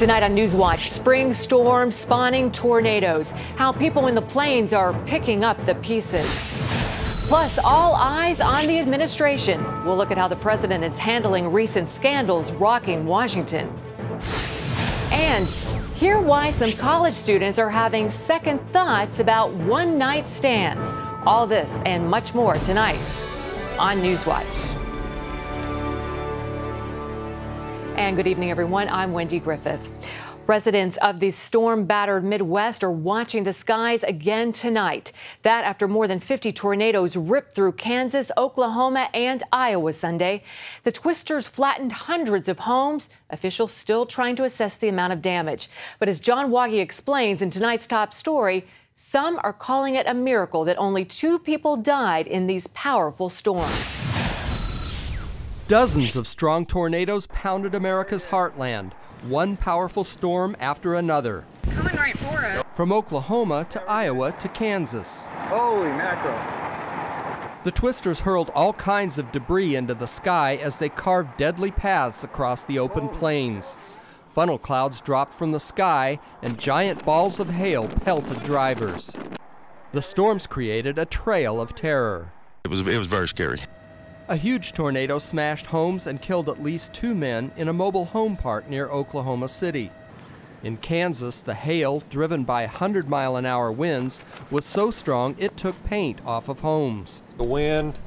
Tonight on NewsWatch, spring storms spawning tornadoes, how people in the plains are picking up the pieces. Plus, all eyes on the administration. We'll look at how the president is handling recent scandals rocking Washington. And hear why some college students are having second thoughts about one-night stands. All this and much more tonight on NewsWatch. And good evening, everyone. I'm Wendy Griffith. Residents of the storm-battered Midwest are watching the skies again tonight. That after more than 50 tornadoes ripped through Kansas, Oklahoma, and Iowa Sunday. The twisters flattened hundreds of homes. Officials still trying to assess the amount of damage. But as John Waggy explains in tonight's top story, some are calling it a miracle that only 2 people died in these powerful storms. Dozens of strong tornadoes pounded America's heartland, one powerful storm after another. Coming right for us. From Oklahoma to Iowa to Kansas. Holy mackerel. The twisters hurled all kinds of debris into the sky as they carved deadly paths across the open plains. Funnel clouds dropped from the sky and giant balls of hail pelted drivers. The storms created a trail of terror. It was very scary. A huge tornado smashed homes and killed at least 2 men in a mobile home park near Oklahoma City. In Kansas, the hail, driven by 100-mile-an-hour winds, was so strong it took paint off of homes. The wind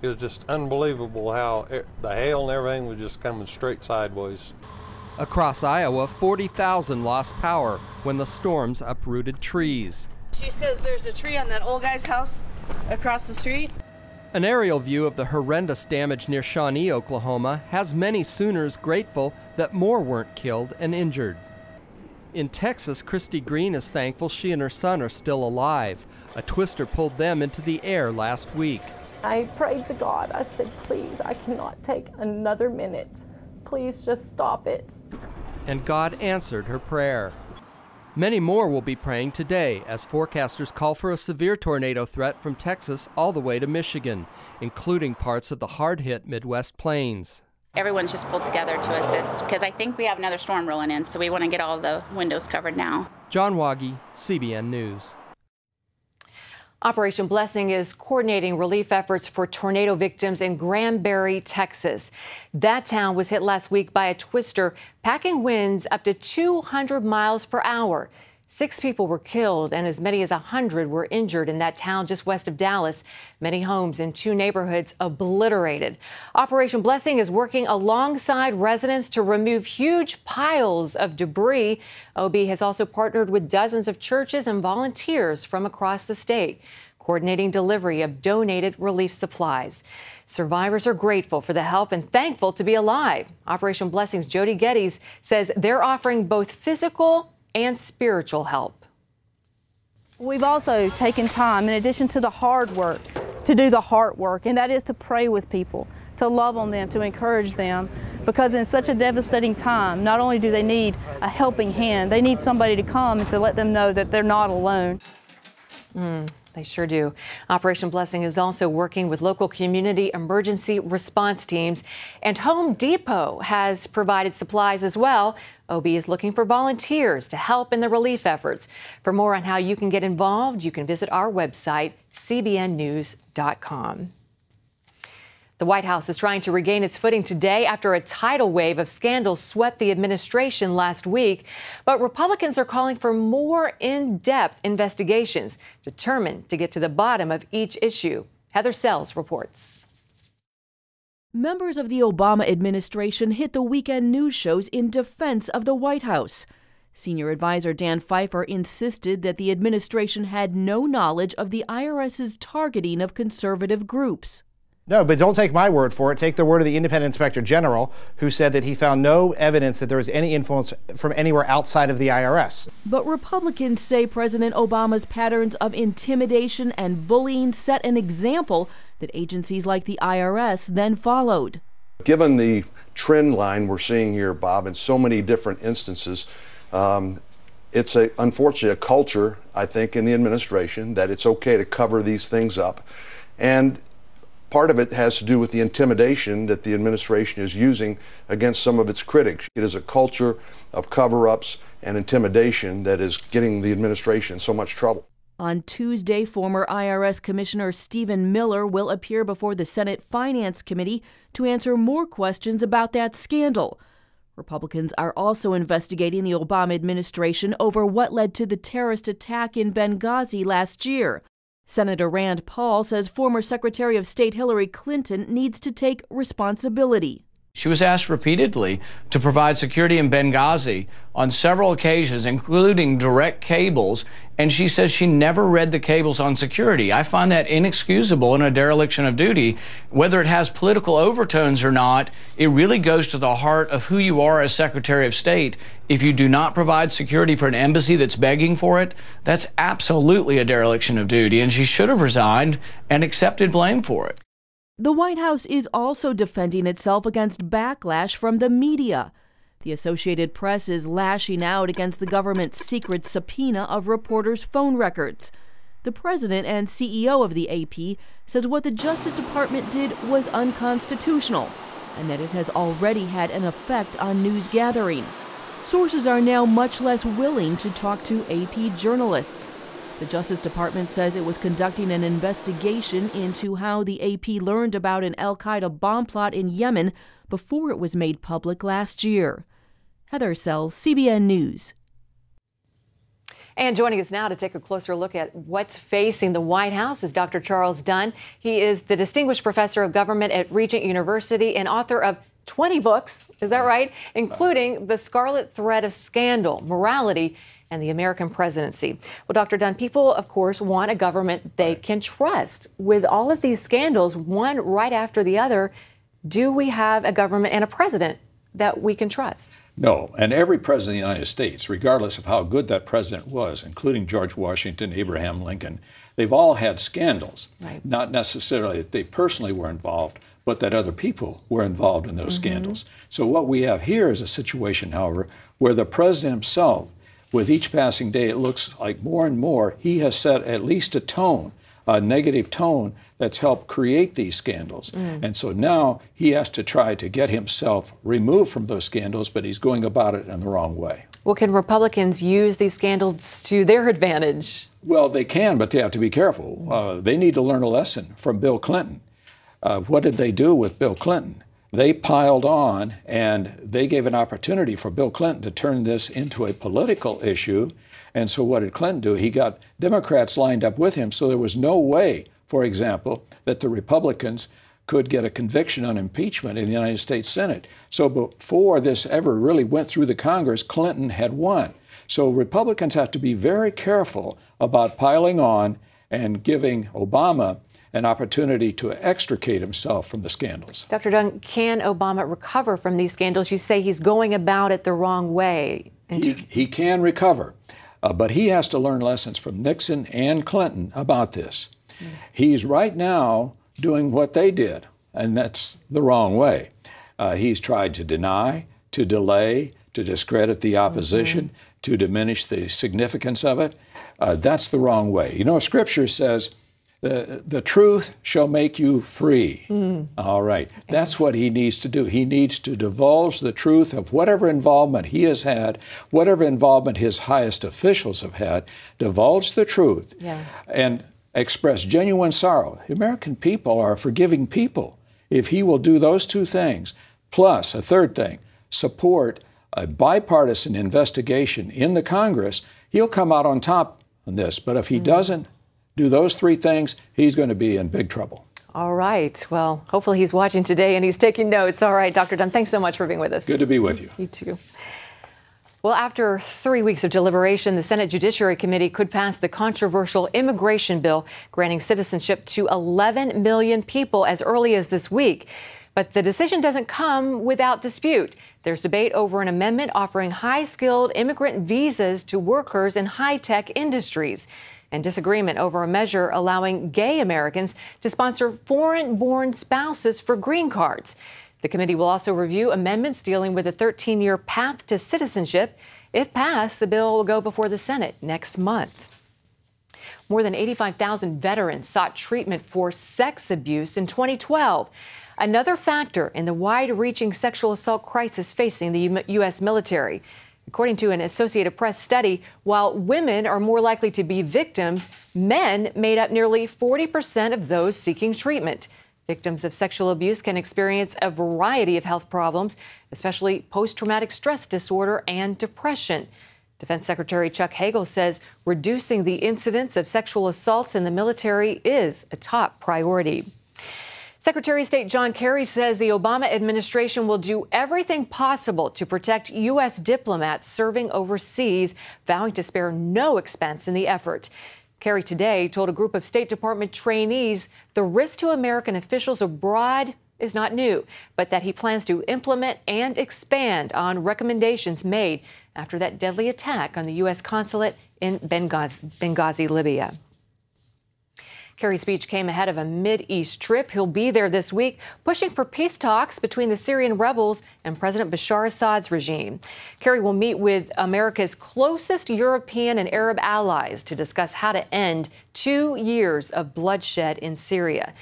is just unbelievable how the hail and everything was just coming straight sideways. Across Iowa, 40,000 lost power when the storms uprooted trees. She says there's a tree on that old guy's house across the street. An aerial view of the horrendous damage near Shawnee, Oklahoma, has many Sooners grateful that more weren't killed and injured. In Texas, Christy Green is thankful she and her son are still alive. A twister pulled them into the air last week. I prayed to God. I said, please, I cannot take another minute. Please just stop it. And God answered her prayer. Many more will be praying today as forecasters call for a severe tornado threat from Texas all the way to Michigan, including parts of the hard-hit Midwest plains. Everyone's just pulled together to assist because I think we have another storm rolling in, so we want to get all the windows covered now. John Waggy, CBN News. Operation Blessing is coordinating relief efforts for tornado victims in Granbury, Texas. That town was hit last week by a twister, packing winds up to 200 miles per hour. 6 people were killed and as many as 100 were injured in that town just west of Dallas. Many homes in 2 neighborhoods obliterated. Operation Blessing is working alongside residents to remove huge piles of debris. OB has also partnered with dozens of churches and volunteers from across the state, coordinating delivery of donated relief supplies. Survivors are grateful for the help and thankful to be alive. Operation Blessing's Jody Geddes says they're offering both physical and spiritual help. We've also taken time, in addition to the hard work, to do the heart work, and that is to pray with people, to love on them, to encourage them, because in such a devastating time, not only do they need a helping hand, they need somebody to come and to let them know that they're not alone. They sure do. Operation Blessing is also working with local community emergency response teams, and Home Depot has provided supplies as well. OB is looking for volunteers to help in the relief efforts. For more on how you can get involved, you can visit our website, cbnnews.com. The White House is trying to regain its footing today after a tidal wave of scandals swept the administration last week. But Republicans are calling for more in-depth investigations, determined to get to the bottom of each issue. Heather Sells reports. Members of the Obama administration hit the weekend news shows in defense of the White House. Senior advisor Dan Pfeiffer insisted that the administration had no knowledge of the IRS's targeting of conservative groups. No, but don't take my word for it. Take the word of the independent inspector general, who said that he found no evidence that there was any influence from anywhere outside of the IRS. But Republicans say President Obama's patterns of intimidation and bullying set an example that agencies like the IRS then followed. Given the trend line we're seeing here, Bob, in so many different instances, it's unfortunately a culture, I think, in the administration that it's okay to cover these things up. And Part of it has to do with the intimidation that the administration is using against some of its critics. It is a culture of cover-ups and intimidation that is getting the administration in so much trouble. On Tuesday, former IRS Commissioner Stephen Miller will appear before the Senate Finance Committee to answer more questions about that scandal. Republicans are also investigating the Obama administration over what led to the terrorist attack in Benghazi last year. Senator Rand Paul says former Secretary of State Hillary Clinton needs to take responsibility. She was asked repeatedly to provide security in Benghazi on several occasions, including direct cables, and she says she never read the cables on security. I find that inexcusable and a dereliction of duty. Whether it has political overtones or not, it really goes to the heart of who you are as Secretary of State. If you do not provide security for an embassy that's begging for it, that's absolutely a dereliction of duty, and she should have resigned and accepted blame for it. The White House is also defending itself against backlash from the media. The Associated Press is lashing out against the government's secret subpoena of reporters' phone records. The president and CEO of the AP says what the Justice Department did was unconstitutional and that it has already had an effect on news gathering. Sources are now much less willing to talk to AP journalists. The Justice Department says it was conducting an investigation into how the AP learned about an al-Qaeda bomb plot in Yemen before it was made public last year. Heather Sells, CBN News. And joining us now to take a closer look at what's facing the White House is Dr. Charles Dunn. He is the Distinguished Professor of Government at Regent University and author of 20 books, is that right? Including The Scarlet Thread of Scandal, Morality, and the American Presidency. Well, Dr. Dunn, people, of course, want a government they can trust. With all of these scandals, one right after the other, do we have a government and a president that we can trust? No, and every president of the United States, regardless of how good that president was, including George Washington, Abraham Lincoln, they've all had scandals. Right. Not necessarily that they personally were involved, but that other people were involved in those scandals. So what we have here is a situation, however, where the president himself, with each passing day, it looks like more and more he has set at least a tone, a negative tone that's helped create these scandals. And so now he has to try to get himself removed from those scandals, but he's going about it in the wrong way. Well, can Republicans use these scandals to their advantage? Well, they can, but they have to be careful. They need to learn a lesson from Bill Clinton. What did they do with Bill Clinton? They piled on, and they gave an opportunity for Bill Clinton to turn this into a political issue. And so what did Clinton do? He got Democrats lined up with him, so there was no way, for example, that the Republicans could get a conviction on impeachment in the United States Senate. So before this ever really went through the Congress, Clinton had won. So Republicans have to be very careful about piling on and giving Obama an opportunity to extricate himself from the scandals. Dr. Dunn, can Obama recover from these scandals? You say he's going about it the wrong way. He can recover, but he has to learn lessons from Nixon and Clinton about this. He's right now doing what they did, and that's the wrong way. He's tried to deny, to delay, to discredit the opposition, to diminish the significance of it. That's the wrong way. You know, Scripture says, the truth shall make you free. All right. That's what he needs to do. He needs to divulge the truth of whatever involvement he has had, whatever involvement his highest officials have had, divulge the truth and express genuine sorrow. The American people are a forgiving people. If he will do those two things, plus a third thing, support a bipartisan investigation in the Congress, he'll come out on top on this. But if he doesn't do those three things, he's going to be in big trouble. All right. Well, hopefully he's watching today and he's taking notes. All right, Dr. Dunn, thanks so much for being with us. Good to be with you. You too. Well, after 3 weeks of deliberation, the Senate Judiciary Committee could pass the controversial immigration bill, granting citizenship to 11 million people as early as this week. But the decision doesn't come without dispute. There's debate over an amendment offering high-skilled immigrant visas to workers in high-tech industries, and disagreement over a measure allowing gay Americans to sponsor foreign-born spouses for green cards. The committee will also review amendments dealing with a 13-year path to citizenship. If passed, the bill will go before the Senate next month. More than 85,000 veterans sought treatment for sex abuse in 2012. Another factor in the wide-reaching sexual assault crisis facing the U.S. military. According to an Associated Press study, while women are more likely to be victims, men made up nearly 40% of those seeking treatment. Victims of sexual abuse can experience a variety of health problems, especially post-traumatic stress disorder and depression. Defense Secretary Chuck Hagel says reducing the incidence of sexual assaults in the military is a top priority. Secretary of State John Kerry says the Obama administration will do everything possible to protect U.S. diplomats serving overseas, vowing to spare no expense in the effort. Kerry today told a group of State Department trainees the risk to American officials abroad is not new, but that he plans to implement and expand on recommendations made after that deadly attack on the U.S. consulate in Benghazi, Libya. Kerry's speech came ahead of a Mid-East trip. He'll be there this week, pushing for peace talks between the Syrian rebels and President Bashar Assad's regime. Kerry will meet with America's closest European and Arab allies to discuss how to end 2 years of bloodshed in Syria.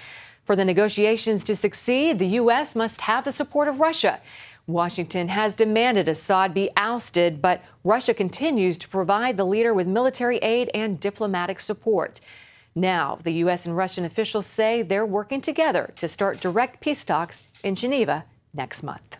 For the negotiations to succeed, the U.S. must have the support of Russia. Washington has demanded Assad be ousted, but Russia continues to provide the leader with military aid and diplomatic support. Now, the U.S. and Russian officials say they're working together to start direct peace talks in Geneva next month.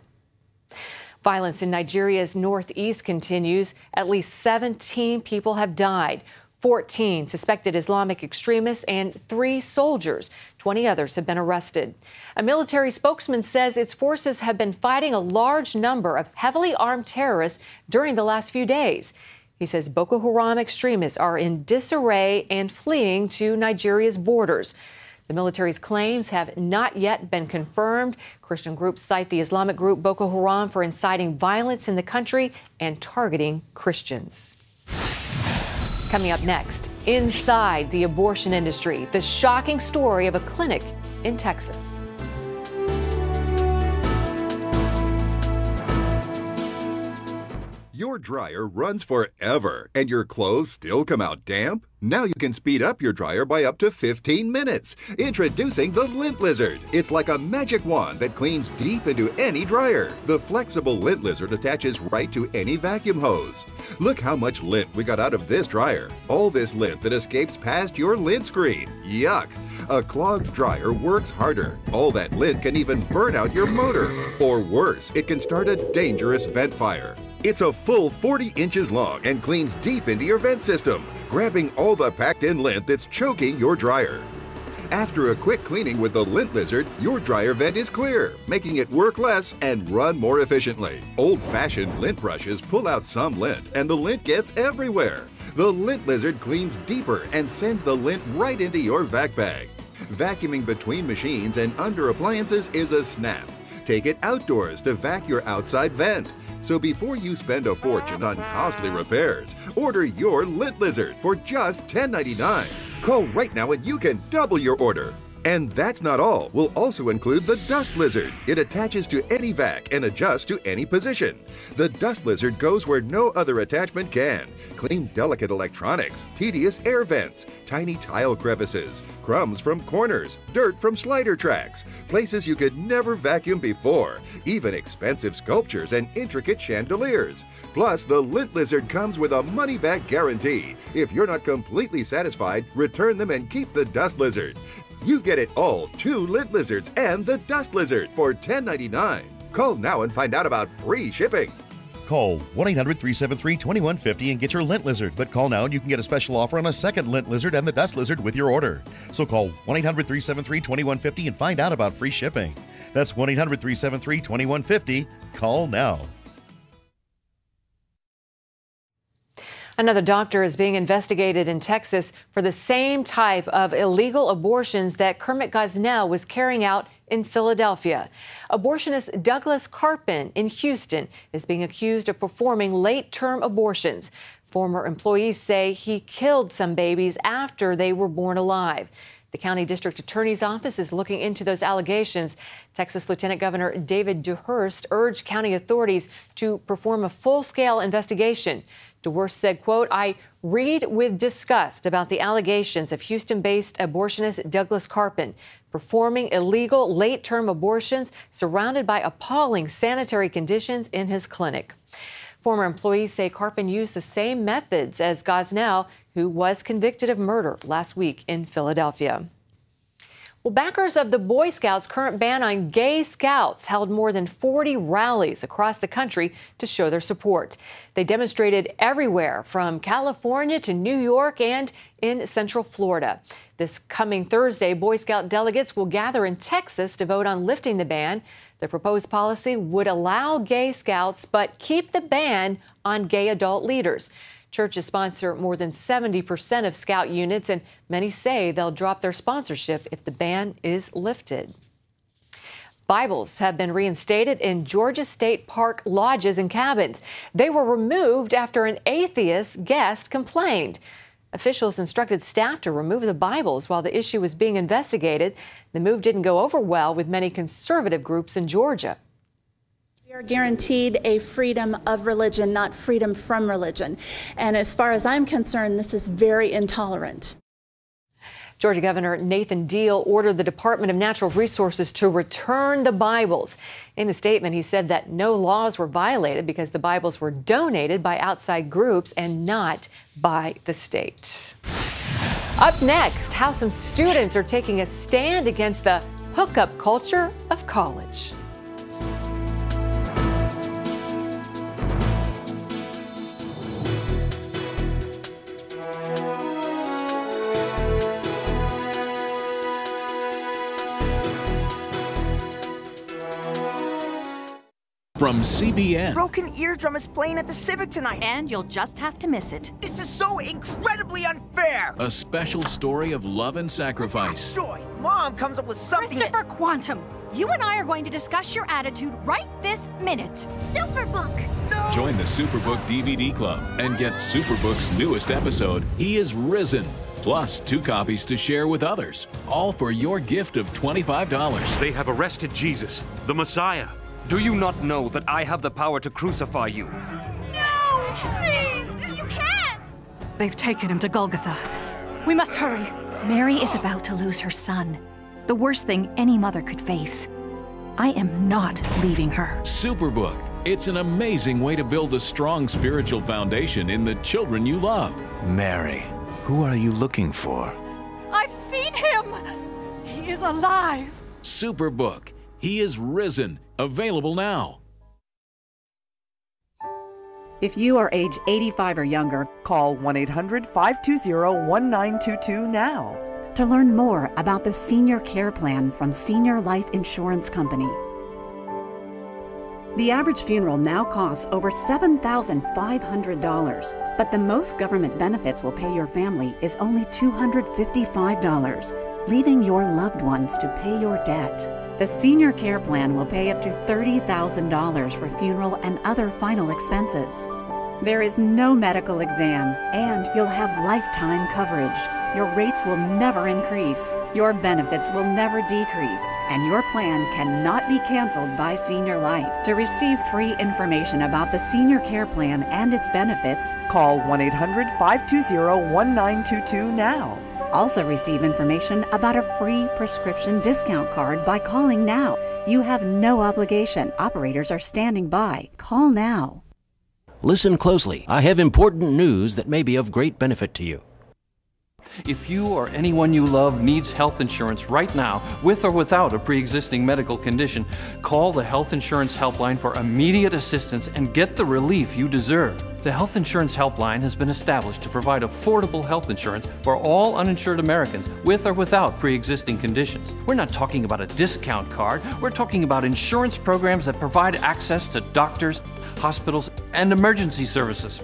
Violence in Nigeria's northeast continues. At least 17 people have died. 14 suspected Islamic extremists and 3 soldiers. 20 others have been arrested. A military spokesman says its forces have been fighting a large number of heavily armed terrorists during the last few days. He says Boko Haram extremists are in disarray and fleeing to Nigeria's borders. The military's claims have not yet been confirmed. Christian groups cite the Islamic group Boko Haram for inciting violence in the country and targeting Christians. Coming up next, inside the abortion industry, the shocking story of a clinic in Texas. Your dryer runs forever, and your clothes still come out damp? Now you can speed up your dryer by up to 15 minutes. Introducing the Lint Lizard. It's like a magic wand that cleans deep into any dryer. The flexible Lint Lizard attaches right to any vacuum hose. Look how much lint we got out of this dryer. All this lint that escapes past your lint screen. Yuck! A clogged dryer works harder. All that lint can even burn out your motor. Or worse, it can start a dangerous vent fire. It's a full 40 inches long and cleans deep into your vent system, grabbing all the packed-in lint that's choking your dryer. After a quick cleaning with the Lint Lizard, your dryer vent is clear, making it work less and run more efficiently. Old-fashioned lint brushes pull out some lint, and the lint gets everywhere. The Lint Lizard cleans deeper and sends the lint right into your vac bag. Vacuuming between machines and under appliances is a snap. Take it outdoors to vac your outside vent. So before you spend a fortune on costly repairs, order your Lint Lizard for just $10.99. Call right now and you can double your order. And that's not all. We'll also include the Dust Lizard. It attaches to any vac and adjusts to any position. The Dust Lizard goes where no other attachment can. Clean delicate electronics, tedious air vents, tiny tile crevices, crumbs from corners, dirt from slider tracks, places you could never vacuum before, even expensive sculptures and intricate chandeliers. Plus, the Lint Lizard comes with a money-back guarantee. If you're not completely satisfied, return them and keep the Dust Lizard. You get it all, 2 Lint Lizards and the Dust Lizard for $10.99. Call now and find out about free shipping. Call 1-800-373-2150 and get your Lint Lizard. But call now and you can get a special offer on a second Lint Lizard and the Dust Lizard with your order. So call 1-800-373-2150 and find out about free shipping. That's 1-800-373-2150. Call now. Another doctor is being investigated in Texas for the same type of illegal abortions that Kermit Gosnell was carrying out in Philadelphia. Abortionist Douglas Carpin in Houston is being accused of performing late-term abortions. Former employees say he killed some babies after they were born alive. The county district attorney's office is looking into those allegations. Texas Lieutenant Governor David DeHurst urged county authorities to perform a full-scale investigation. DeHurst said, quote, "I read with disgust about the allegations of Houston-based abortionist Douglas Carpin performing illegal late-term abortions surrounded by appalling sanitary conditions in his clinic." Former employees say Carpin used the same methods as Gosnell, who was convicted of murder last week in Philadelphia. Well, backers of the Boy Scouts' current ban on gay scouts held more than 40 rallies across the country to show their support. They demonstrated everywhere from California to New York and in Central Florida. This coming Thursday, Boy Scout delegates will gather in Texas to vote on lifting the ban. The proposed policy would allow gay scouts but keep the ban on gay adult leaders. Churches sponsor more than 70% of Scout units, and many say they'll drop their sponsorship if the ban is lifted. Bibles have been reinstated in Georgia State Park lodges and cabins. They were removed after an atheist guest complained. Officials instructed staff to remove the Bibles while the issue was being investigated. The move didn't go over well with many conservative groups in Georgia. We are guaranteed a freedom of religion, not freedom from religion. And as far as I'm concerned, this is very intolerant. Georgia Governor Nathan Deal ordered the Department of Natural Resources to return the Bibles. In a statement, he said that no laws were violated because the Bibles were donated by outside groups and not by the state. Up next, how some students are taking a stand against the hookup culture of college. From CBN. Broken Eardrum is playing at the Civic tonight. And you'll just have to miss it. This is so incredibly unfair. A special story of love and sacrifice. Joy, Mom comes up with something. Christopher Quantum, you and I are going to discuss your attitude right this minute. Superbook. No. Join the Superbook DVD Club and get Superbook's newest episode, He is Risen. Plus 2 copies to share with others. All for your gift of $25. They have arrested Jesus, the Messiah. Do you not know that I have the power to crucify you? No! Please! You can't! They've taken him to Golgotha. We must hurry. Mary is about to lose her son. The worst thing any mother could face. I am not leaving her. Superbook. It's an amazing way to build a strong spiritual foundation in the children you love. Mary, who are you looking for? I've seen him! He is alive! Superbook. He is Risen. Available now. If you are age 85 or younger, call 1-800-520-1922 now. To learn more about the Senior Care Plan from Senior Life Insurance Company. The average funeral now costs over $7,500, but the most government benefits will pay your family is only $255, leaving your loved ones to pay your debt. The Senior Care Plan will pay up to $30,000 for funeral and other final expenses. There is no medical exam, and you'll have lifetime coverage. Your rates will never increase, your benefits will never decrease, and your plan cannot be canceled by Senior Life. To receive free information about the Senior Care Plan and its benefits, call 1-800-520-1922 now. Also receive information about a free prescription discount card by calling now. You have no obligation. Operators are standing by. Call now. Listen closely. I have important news that may be of great benefit to you. If you or anyone you love needs health insurance right now, with or without a pre-existing medical condition, call the Health Insurance Helpline for immediate assistance and get the relief you deserve. The Health Insurance Helpline has been established to provide affordable health insurance for all uninsured Americans with or without pre-existing conditions. We're not talking about a discount card. We're talking about insurance programs that provide access to doctors, hospitals, and emergency services.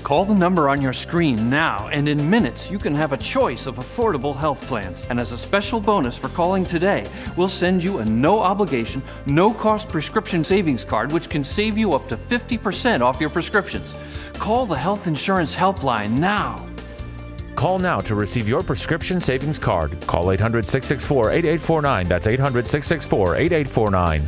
Call the number on your screen now, and in minutes you can have a choice of affordable health plans. And as a special bonus for calling today, we'll send you a no-obligation, no-cost prescription savings card which can save you up to 50% off your prescriptions. Call the Health Insurance Helpline now. Call now to receive your prescription savings card. Call 800-664-8849. That's 800-664-8849.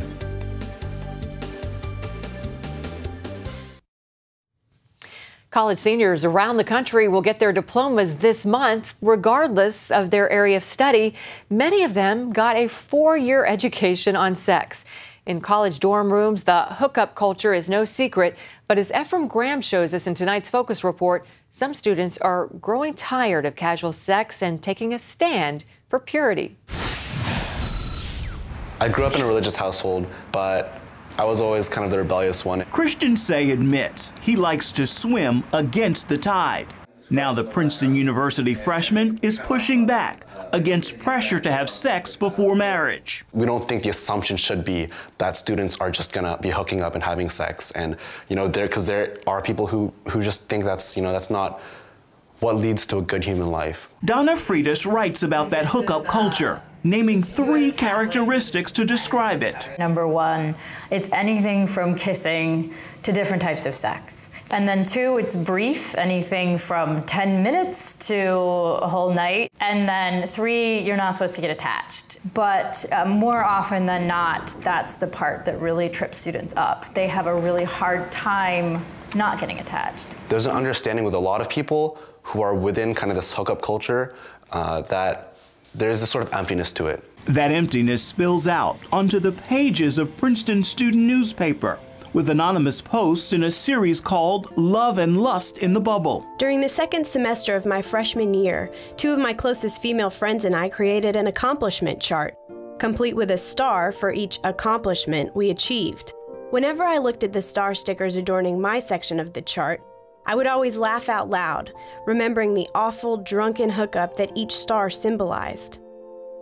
College seniors around the country will get their diplomas this month, regardless of their area of study. Many of them got a 4-year education on sex. In college dorm rooms, the hookup culture is no secret. But as Ephraim Graham shows us in tonight's Focus Report, some students are growing tired of casual sex and taking a stand for purity. I grew up in a religious household, but I was always kind of the rebellious one. Christian Say admits he likes to swim against the tide. Now the Princeton University freshman is pushing back against pressure to have sex before marriage. We don't think the assumption should be that students are just gonna be hooking up and having sex, and because there are people who just think that's not what leads to a good human life. Donna Freitas writes about that hookup culture, naming 3 characteristics to describe it. Number 1, it's anything from kissing to different types of sex. And then 2, it's brief, anything from 10 minutes to a whole night. And then 3, you're not supposed to get attached. But more often than not, that's the part that really trips students up. They have a really hard time not getting attached. There's an understanding with a lot of people who are within kind of this hookup culture that there's this sort of emptiness to it. That emptiness spills out onto the pages of Princeton student newspaper, with anonymous posts in a series called Love and Lust in the Bubble. During the second semester of my freshman year, 2 of my closest female friends and I created an accomplishment chart, complete with a star for each accomplishment we achieved. Whenever I looked at the star stickers adorning my section of the chart, I would always laugh out loud, remembering the awful, drunken hookup that each star symbolized.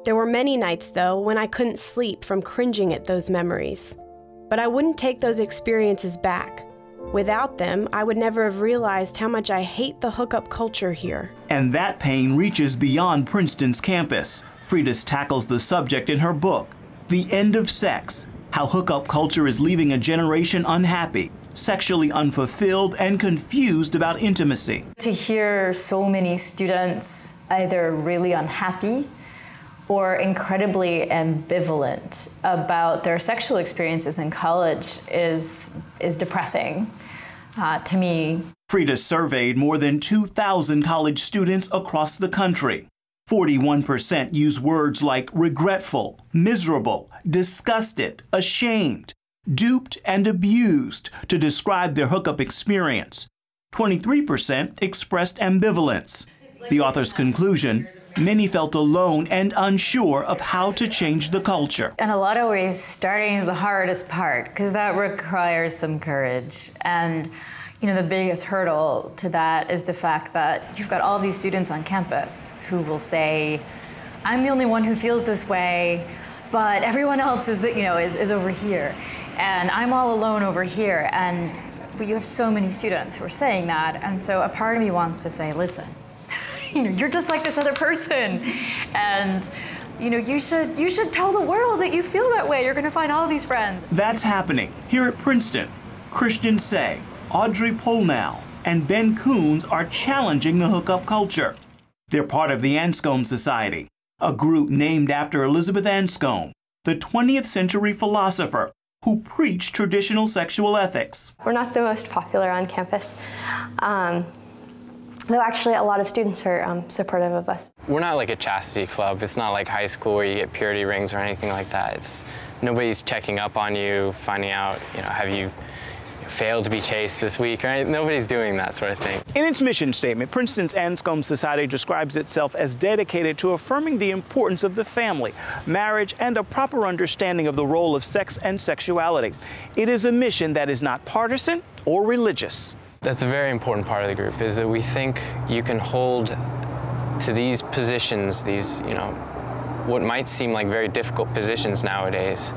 There were many nights, though, when I couldn't sleep from cringing at those memories. But I wouldn't take those experiences back. Without them, I would never have realized how much I hate the hookup culture here. And that pain reaches beyond Princeton's campus. Freitas tackles the subject in her book, The End of Sex: How Hookup Culture is Leaving a Generation Unhappy, Sexually Unfulfilled, and Confused About Intimacy. To hear so many students either really unhappy or incredibly ambivalent about their sexual experiences in college is depressing to me. Freitas surveyed more than 2,000 college students across the country. 41% use words like regretful, miserable, disgusted, ashamed, duped, and abused to describe their hookup experience. 23% expressed ambivalence. The author's conclusion: many felt alone and unsure of how to change the culture. In a lot of ways, starting is the hardest part because that requires some courage. And the biggest hurdle to that is the fact that you've got all these students on campus who will say, I'm the only one who feels this way, but everyone else is over here. And I'm all alone over here. But you have so many students who are saying that. And so a part of me wants to say, listen, you're just like this other person. And you should tell the world that you feel that way. You're going to find all these friends. That's happening here at Princeton. Christian Say, Audrey Polnow, and Ben Coons are challenging the hookup culture. They're part of the Anscombe Society, a group named after Elizabeth Anscombe, the 20th century philosopher who preached traditional sexual ethics. We're not the most popular on campus, though actually a lot of students are supportive of us. We're not like a chastity club. It's not like high school where you get purity rings or anything like that. Nobody's checking up on you, finding out, have you failed to be chaste this week, right? Nobody's doing that sort of thing. In its mission statement, Princeton's Anscombe Society describes itself as dedicated to affirming the importance of the family, marriage, and a proper understanding of the role of sex and sexuality. It is a mission that is not partisan or religious. That's a very important part of the group, is that we think you can hold to these positions, these, what might seem like very difficult positions nowadays,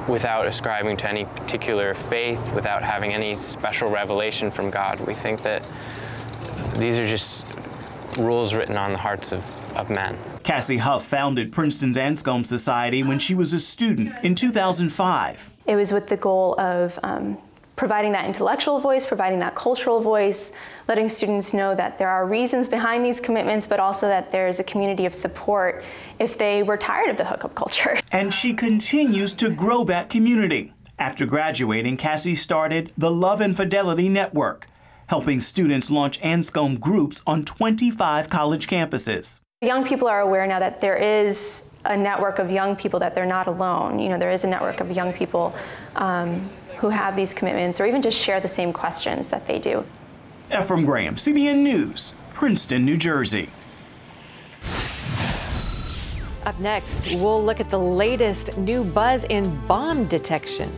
without ascribing to any particular faith, without having any special revelation from God. We think that these are just rules written on the hearts of men. Cassie Huff founded Princeton's Anscombe Society when she was a student in 2005. It was with the goal of providing that intellectual voice, providing that cultural voice, letting students know that there are reasons behind these commitments, but also that there's a community of support if they were tired of the hookup culture. And she continues to grow that community. After graduating, Cassie started the Love and Fidelity Network, helping students launch Anscombe groups on 25 college campuses. Young people are aware now that there is a network of young people, that they're not alone. You know, there is a network of young people who have these commitments or even just share the same questions that they do. Ephraim Graham, CBN News, Princeton, New Jersey. Up next, we'll look at the latest new buzz in bomb detection.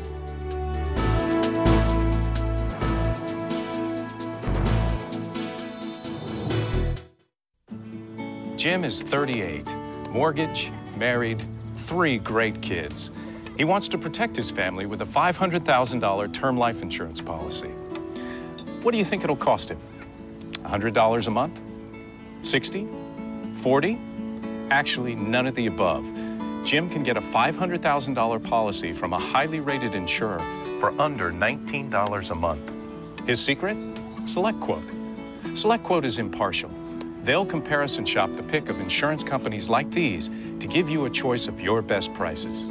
Jim is 38, mortgage, married, 3 great kids. He wants to protect his family with a $500,000 term life insurance policy. What do you think it'll cost him? $100 a month? 60? 40? Actually, none of the above. Jim can get a $500,000 policy from a highly rated insurer for under $19 a month. His secret? SelectQuote. SelectQuote is impartial. They'll comparison shop the pick of insurance companies like these to give you a choice of your best prices.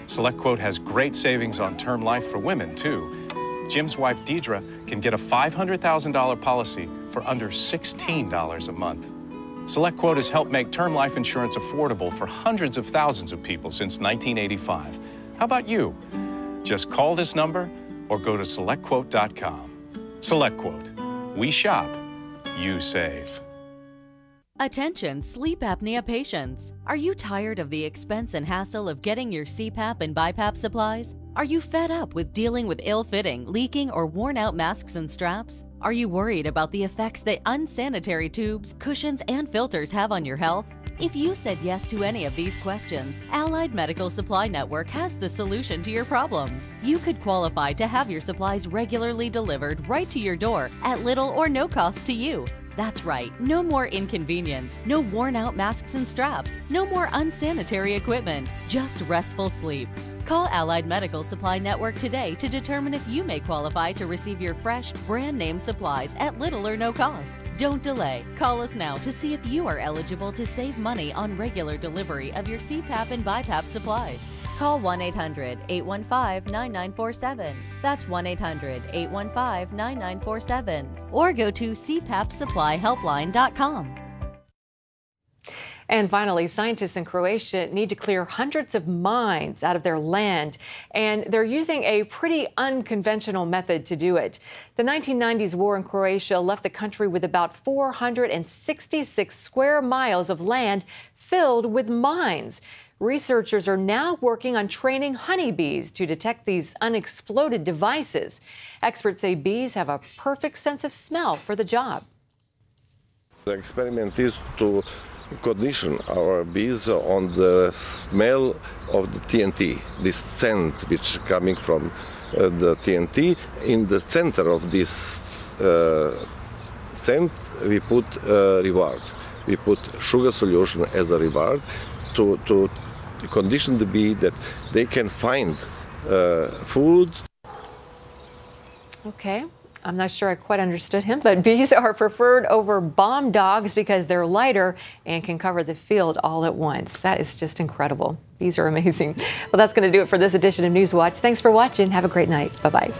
SelectQuote has great savings on term life for women, too. Jim's wife, Deidre, can get a $500,000 policy for under $16 a month. SelectQuote has helped make term life insurance affordable for hundreds of thousands of people since 1985. How about you? Just call this number or go to SelectQuote.com. SelectQuote. We shop, you save. Attention sleep apnea patients. Are you tired of the expense and hassle of getting your CPAP and BiPAP supplies? Are you fed up with dealing with ill-fitting, leaking, or worn-out masks and straps? Are you worried about the effects that unsanitary tubes, cushions, and filters have on your health? If you said yes to any of these questions, Allied Medical Supply Network has the solution to your problems. You could qualify to have your supplies regularly delivered right to your door at little or no cost to you. That's right, no more inconvenience, no worn-out masks and straps, no more unsanitary equipment, just restful sleep. Call Allied Medical Supply Network today to determine if you may qualify to receive your fresh, brand-name supplies at little or no cost. Don't delay. Call us now to see if you are eligible to save money on regular delivery of your CPAP and BiPAP supplies. Call 1-800-815-9947. That's 1-800-815-9947. Or go to cpapsupplyhelpline.com. And finally, scientists in Croatia need to clear hundreds of mines out of their land, and they're using a pretty unconventional method to do it. The 1990s war in Croatia left the country with about 466 square miles of land filled with mines. Researchers are now working on training honeybees to detect these unexploded devices. Experts say bees have a perfect sense of smell for the job. The experiment is to condition our bees on the smell of the TNT, this scent which is coming from the TNT. In the center of this scent we put reward. We put sugar solution as a reward to condition the bee that they can find food. Okay. I'm not sure I quite understood him, but bees are preferred over bomb dogs because they're lighter and can cover the field all at once. That is just incredible. Bees are amazing. Well, that's going to do it for this edition of Newswatch. Thanks for watching. Have a great night. Bye-bye.